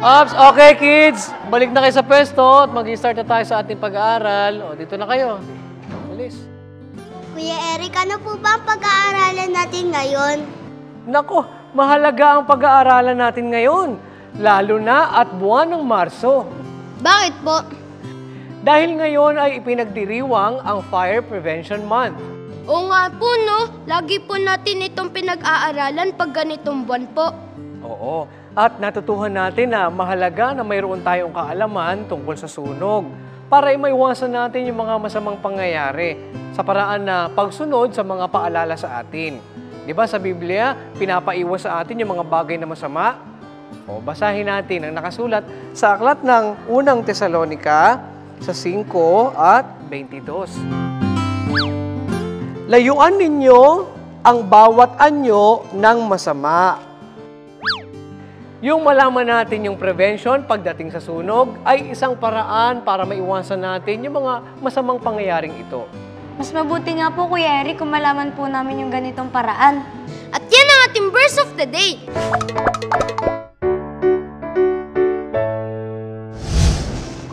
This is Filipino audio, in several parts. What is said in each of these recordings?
Ops, okay kids, balik na kayo sa pwesto at mag-start na tayo sa ating pag-aaral. O, dito na kayo. Bilis. Kuya Eric, ano po ba ang pag-aaralan natin ngayon? Nako, mahalaga ang pag-aaralan natin ngayon, lalo na at buwan ng Marso. Bakit po? Dahil ngayon ay ipinagdiriwang ang Fire Prevention Month. Oo nga po, no? Lagi po natin itong pinag-aaralan pag ganitong buwan po. Oo, at natutuhan natin na mahalaga na mayroon tayong kaalaman tungkol sa sunog para maiwasan natin yung mga masamang pangyayari sa paraan na pagsunod sa mga paalala sa atin. Di ba sa Biblia, pinapaiwas sa atin yung mga bagay na masama? O, basahin natin ang nakasulat sa aklat ng unang Tesalonika sa 5 at 22. Layuan ninyo ang bawat anyo ng masama. Yung malaman natin yung prevention pagdating sa sunog ay isang paraan para maiwasan natin yung mga masamang pangyayaring ito. Mas mabuti nga po, Kuya Eric, kung malaman po namin yung ganitong paraan. At yan ang ating verse of the day.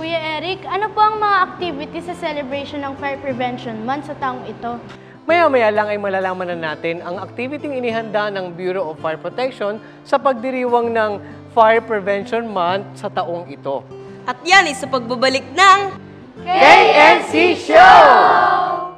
Kuya Eric, ano po ang mga activities sa celebration ng Fire Prevention Month sa taong ito? Maya-maya lang ay malalaman na natin ang activity inihanda ng Bureau of Fire Protection sa pagdiriwang ng Fire Prevention Month sa taong ito. At yan ay sa pagbabalik ng KNC Show!